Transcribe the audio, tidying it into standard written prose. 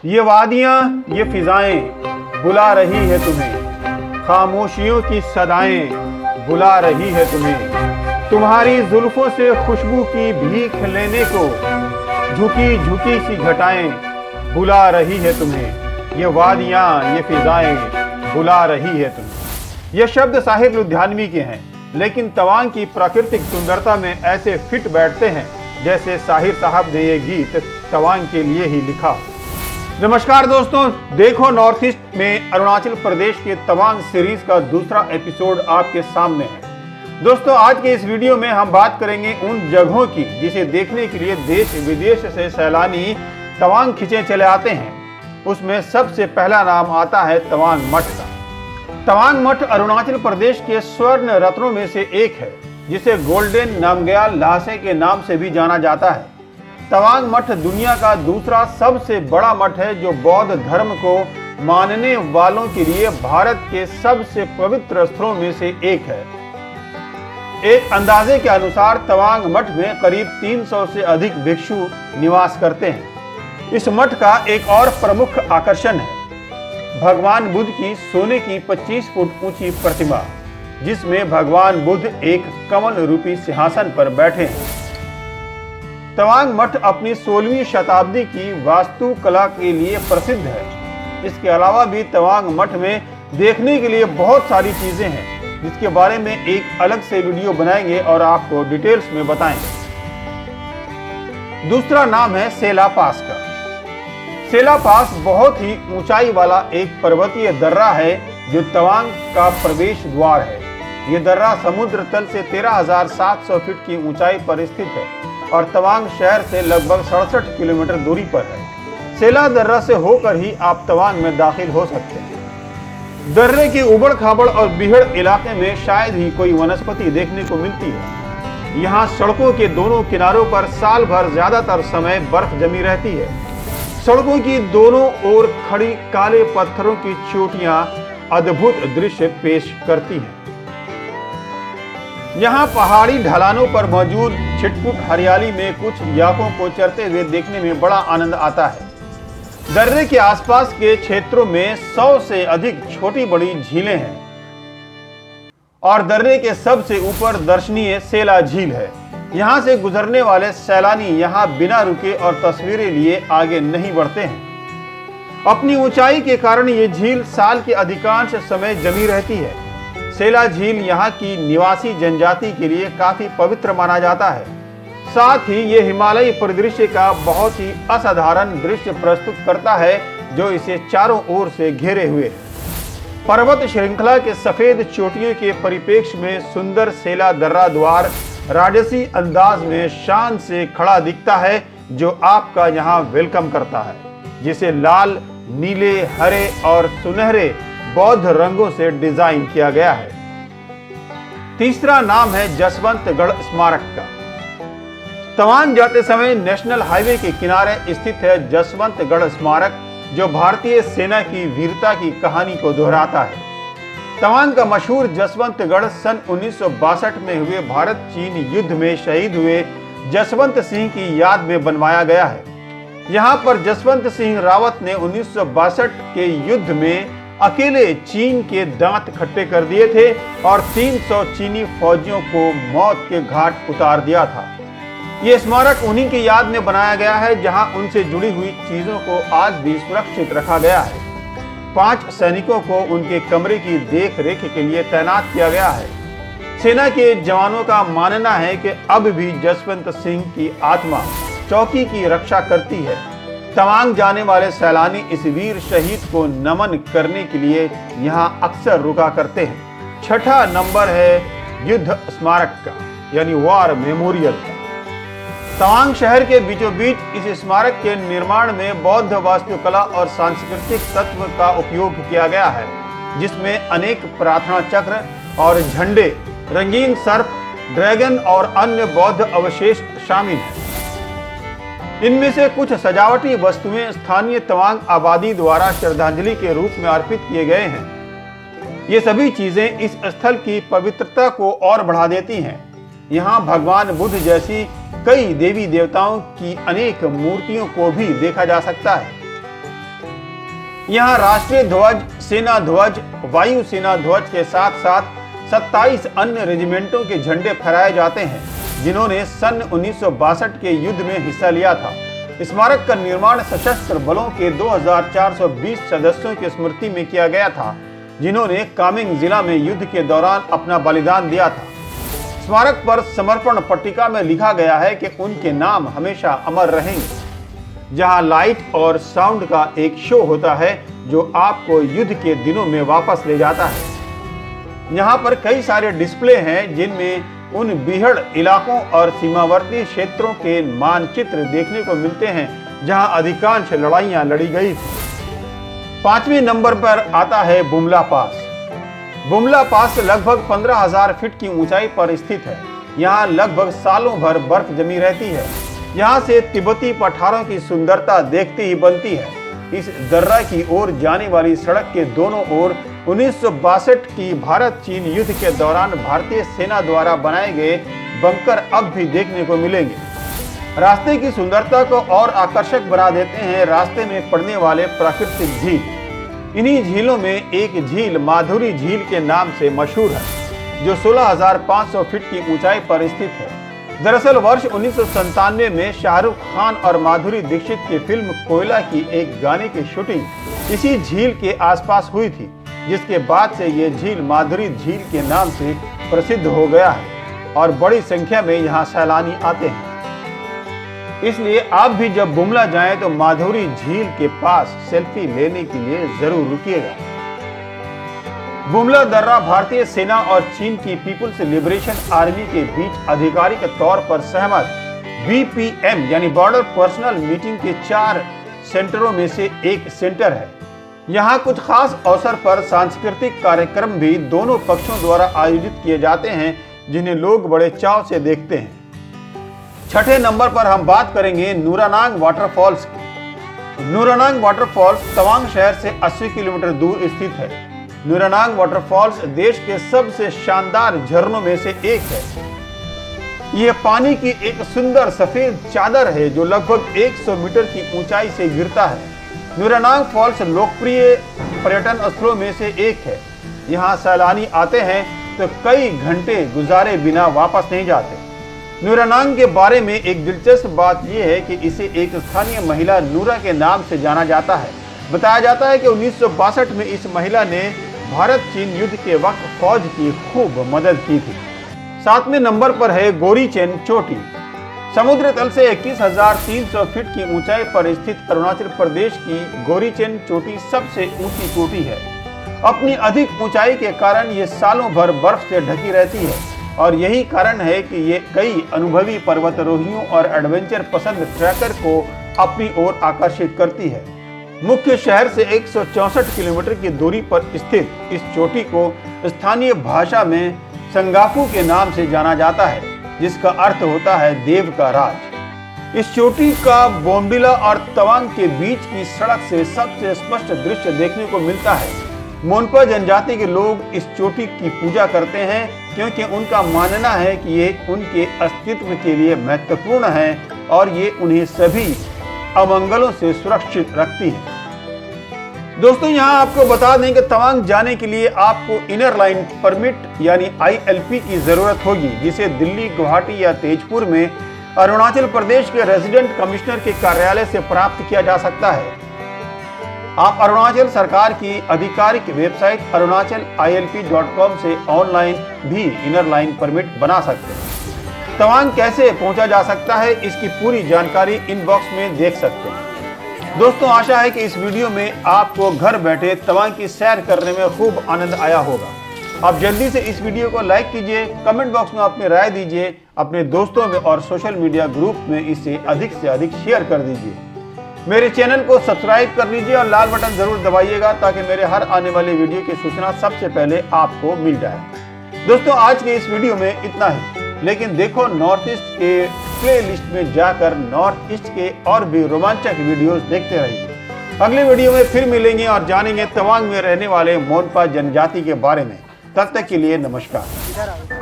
ये वादियां, ये फिजाएं बुला रही है तुम्हें, खामोशियों की सदाएं बुला रही है तुम्हें। तुम्हारी जुल्फों से खुशबू की भीख लेने को झुकी झुकी सी घटाएं बुला रही है तुम्हें। ये वादियां, ये फिजाएं बुला रही है तुम्हें। ये शब्द साहिर लुधियानवी के हैं, लेकिन तवांग की प्राकृतिक सुंदरता में ऐसे फिट बैठते हैं जैसे साहिर साहब ने ये गीत तवांग के लिए ही लिखा। नमस्कार दोस्तों, देखो नॉर्थ ईस्ट में अरुणाचल प्रदेश के तवांग सीरीज का दूसरा एपिसोड आपके सामने है। दोस्तों, आज के इस वीडियो में हम बात करेंगे उन जगहों की जिसे देखने के लिए देश विदेश से सैलानी तवांग खिंचे चले आते हैं। उसमें सबसे पहला नाम आता है तवांग मठ का। तवांग मठ अरुणाचल प्रदेश के स्वर्ण रत्नों में से एक है, जिसे गोल्डन नामग्याल ल्हासे के नाम से भी जाना जाता है। तवांग मठ दुनिया का दूसरा सबसे बड़ा मठ है, जो बौद्ध धर्म को मानने वालों के लिए भारत के सबसे पवित्र स्थलों में से एक है। एक अंदाजे के अनुसार तवांग मठ में करीब 300 से अधिक भिक्षु निवास करते हैं। इस मठ का एक और प्रमुख आकर्षण है भगवान बुद्ध की सोने की 25 फुट ऊंची प्रतिमा, जिसमें भगवान बुद्ध एक कमल रूपी सिंहासन पर बैठे हैं। तवांग मठ अपनी 16वीं शताब्दी की वास्तुकला के लिए प्रसिद्ध है। इसके अलावा भी तवांग मठ में देखने के लिए बहुत सारी चीजें हैं, जिसके बारे में एक अलग से वीडियो बनाएंगे और आपको डिटेल्स में बताएंगे। दूसरा नाम है सेला पास का। सेला पास बहुत ही ऊंचाई वाला एक पर्वतीय दर्रा है, जो तवांग का प्रवेश द्वार है। ये दर्रा समुद्र तल से 13,700 फीट की ऊंचाई पर स्थित है और तवांग शहर से लगभग 67 किलोमीटर दूरी पर है। सेला दर्रा से होकर ही आप तवांग में दाखिल हो सकते हैं। दर्रे के उबड़ खाबड़ और बिहड़ इलाके में शायद ही कोई वनस्पति देखने को मिलती है। यहाँ सड़कों के दोनों किनारों पर साल भर ज्यादातर समय बर्फ जमी रहती है। सड़कों की दोनों ओर खड़ी काले पत्थरों की चोटियां अद्भुत दृश्य पेश करती हैं। यहाँ पहाड़ी ढलानों पर मौजूद छिटपुट हरियाली में कुछ याकों को चरते हुए देखने में बड़ा आनंद आता है। दर्रे के आसपास के क्षेत्रों में 100 से अधिक छोटी बड़ी झीलें हैं और दर्रे के सबसे ऊपर दर्शनीय सेला झील है। यहाँ से गुजरने वाले सैलानी यहाँ बिना रुके और तस्वीरें लिए आगे नहीं बढ़ते हैं। अपनी ऊंचाई के कारण ये झील साल के अधिकांश समय जमी रहती है। सेला झील यहाँ की निवासी जनजाति के लिए काफी पवित्र माना जाता है। साथ ही ये हिमालयी परिदृश्य का बहुत ही असाधारण दृश्य प्रस्तुत करता है, जो इसे चारों ओर से घेरे हुए है। पर्वत श्रृंखला के सफेद चोटियों के परिप्रेक्ष्य में सुंदर सेला दर्रा द्वार राजसी अंदाज में शान से खड़ा दिखता है, जो आपका यहाँ वेलकम करता है, जिसे लाल, नीले, हरे और सुनहरे बौद्ध रंगों से डिजाइन किया गया है। तीसरा नाम है जसवंतगढ़ स्मारक का। तवांग जाते समय नेशनल हाईवे के किनारे स्थित है जसवंतगढ़ स्मारक, जो भारतीय सेना की वीरता की कहानी को दोहराता है। तवांग का मशहूर जसवंतगढ़ सन 1962 में हुए भारत चीन युद्ध में शहीद हुए जसवंत सिंह की याद में बनवाया गया है। यहाँ पर जसवंत सिंह रावत ने 1962 के युद्ध में अकेले चीन के दांत खट्टे कर दिए थे और 300 चीनी फौजियों को मौत के घाट उतार दिया था। ये स्मारक उन्हीं की याद में बनाया गया है, जहां उनसे जुड़ी हुई चीजों को आज भी सुरक्षित रखा गया है। 5 सैनिकों को उनके कमरे की देख रेख के लिए तैनात किया गया है। सेना के जवानों का मानना है कि अब भी जसवंत सिंह की आत्मा चौकी की रक्षा करती है। तवांग जाने वाले सैलानी इस वीर शहीद को नमन करने के लिए यहाँ अक्सर रुका करते हैं। छठा नंबर है युद्ध स्मारक का, यानी वॉर मेमोरियल का। तवांग शहर के बीचों बीच इस स्मारक के निर्माण में बौद्ध वास्तुकला और सांस्कृतिक तत्व का उपयोग किया गया है, जिसमें अनेक प्रार्थना चक्र और झंडे, रंगीन सर्प, ड्रैगन और अन्य बौद्ध अवशेष शामिल हैं। इनमें से कुछ सजावटी वस्तुएं स्थानीय तवांग आबादी द्वारा श्रद्धांजलि के रूप में अर्पित किए गए हैं। ये सभी चीजें इस स्थल की पवित्रता को और बढ़ा देती हैं। यहाँ भगवान बुद्ध जैसी कई देवी देवताओं की अनेक मूर्तियों को भी देखा जा सकता है। यहाँ राष्ट्रीय ध्वज, सेना ध्वज, वायु सेना ध्वज के साथ साथ 27 अन्य रेजिमेंटों के झंडे फहराए जाते हैं, जिन्होंने सन 1962 के युद्ध में हिस्सा लिया था। स्मारक का निर्माण सशस्त्र बलों के 2420 सदस्यों की स्मृति में किया गया था, जिन्होंने कामेंग जिला में युद्ध के दौरान अपना बलिदान दिया था। स्मारक पर समर्पण पट्टिका में लिखा गया है कि उनके नाम हमेशा अमर रहेंगे। जहां लाइट और साउंड का एक शो होता है जो आपको युद्ध के दिनों में वापस ले जाता है। यहाँ पर कई सारे डिस्प्ले हैं जिनमें उन बीहड़ इलाकों और सीमावर्ती क्षेत्रों के मानचित्र देखने को मिलते हैं जहां अधिकांश लड़ाइयां लड़ी गई थी। 5वें नंबर पर आता है बुमला पास। बुमला पास लगभग 15,000 फीट की ऊंचाई पर स्थित है। यहाँ लगभग सालों भर बर्फ जमी रहती है। यहाँ से तिब्बती पठारों की सुंदरता देखती ही बनती है। इस दर्रा की ओर जाने वाली सड़क के दोनों ओर 1962 की भारत चीन युद्ध के दौरान भारतीय सेना द्वारा बनाए गए बंकर अब भी देखने को मिलेंगे। रास्ते की सुंदरता को और आकर्षक बना देते हैं रास्ते में पड़ने वाले प्राकृतिक झील। इन्हीं झीलों में एक झील माधुरी झील के नाम से मशहूर है, जो 16,500 फीट की ऊंचाई पर स्थित है। दरअसल वर्ष 1997 में शाहरुख खान और माधुरी दीक्षित की फिल्म कोयला की एक गाने की शूटिंग इसी झील के आसपास हुई थी, जिसके बाद से ये झील माधुरी झील के नाम से प्रसिद्ध हो गया है और बड़ी संख्या में यहाँ सैलानी आते हैं। इसलिए आप भी जब बुमला जाएं तो माधुरी झील के पास सेल्फी लेने के लिए जरूर रुकिएगा। बुमला दर्रा भारतीय सेना और चीन की पीपुल्स लिबरेशन आर्मी के बीच आधिकारिक तौर पर सहमत BPM यानी बॉर्डर पर्सनल मीटिंग के 4 सेंटरों में से एक सेंटर है। यहाँ कुछ खास अवसर पर सांस्कृतिक कार्यक्रम भी दोनों पक्षों द्वारा आयोजित किए जाते हैं, जिन्हें लोग बड़े चाव से देखते हैं। 6ठे नंबर पर हम बात करेंगे नुरानांग वाटरफॉल्स की। नुरानांग वाटरफॉल्स तवांग शहर से 80 किलोमीटर दूर स्थित है। नुरानांग वाटरफॉल्स देश के सबसे शानदार झरनों में से एक है। यह पानी की एक सुंदर सफेद चादर है जो लगभग 100 मीटर की ऊंचाई से गिरता है। नुरानांग फॉल्स लोकप्रिय पर्यटन स्थलों में से एक है। यहाँ सैलानी आते हैं तो कई घंटे गुजारे बिना वापस नहीं जाते। नुरानांग के बारे में एक दिलचस्प बात यह है कि इसे एक स्थानीय महिला नूरा के नाम से जाना जाता है। बताया जाता है कि 1962 में इस महिला ने भारत चीन युद्ध के वक्त फौज की खूब मदद की थी। 7वें नंबर पर है गोरीचेन चोटी। समुद्र तल से 21,300 फीट की ऊंचाई पर स्थित अरुणाचल प्रदेश की गोरीचेन चोटी सबसे ऊंची चोटी है। अपनी अधिक ऊंचाई के कारण ये सालों भर बर्फ से ढकी रहती है और यही कारण है कि ये कई अनुभवी पर्वतारोहियों और एडवेंचर पसंद ट्रैकर को अपनी ओर आकर्षित करती है। मुख्य शहर से 164 किलोमीटर की दूरी पर स्थित इस चोटी को स्थानीय भाषा में संगाफू के नाम से जाना जाता है, जिसका अर्थ होता है देव का राज। इस चोटी का बोमडिला और तवांग के बीच की सड़क से सबसे स्पष्ट दृश्य देखने को मिलता है। मोनपा जनजाति के लोग इस चोटी की पूजा करते हैं क्योंकि उनका मानना है कि ये उनके अस्तित्व के लिए महत्वपूर्ण है और ये उन्हें सभी अमंगलों से सुरक्षित रखती है। दोस्तों, यहाँ आपको बता दें कि तवांग जाने के लिए आपको इनर लाइन परमिट यानी ILP की जरूरत होगी, जिसे दिल्ली, गुवाहाटी या तेजपुर में अरुणाचल प्रदेश के रेजिडेंट कमिश्नर के कार्यालय से प्राप्त किया जा सकता है। आप अरुणाचल सरकार की आधिकारिक वेबसाइट arunachalilp.com से ऑनलाइन भी इनर लाइन परमिट बना सकते हैं। तवांग कैसे पहुंचा जा सकता है, इसकी पूरी जानकारी इनबॉक्स में देख सकते हैं। दोस्तों, आशा है कि इस वीडियो में आपको घर बैठे तवांग की सैर करने में खूब आनंद आया होगा। आप जल्दी से इस वीडियो को लाइक कीजिए, कमेंट बॉक्स में अपनी राय दीजिए, अपने दोस्तों में और सोशल मीडिया ग्रुप में इसे अधिक से अधिक शेयर कर दीजिए। मेरे चैनल को सब्सक्राइब कर लीजिए और लाल बटन जरूर दबाइएगा ताकि मेरे हर आने वाले वीडियो की सूचना सबसे पहले आपको मिल जाए। दोस्तों, आज के इस वीडियो में इतना ही, लेकिन देखो नॉर्थ ईस्ट के प्लेलिस्ट में जाकर नॉर्थ ईस्ट के और भी रोमांचक वीडियोस देखते रहिए। अगले वीडियो में फिर मिलेंगे और जानेंगे तवांग में रहने वाले मोनपा जनजाति के बारे में। तब तक के लिए नमस्कार।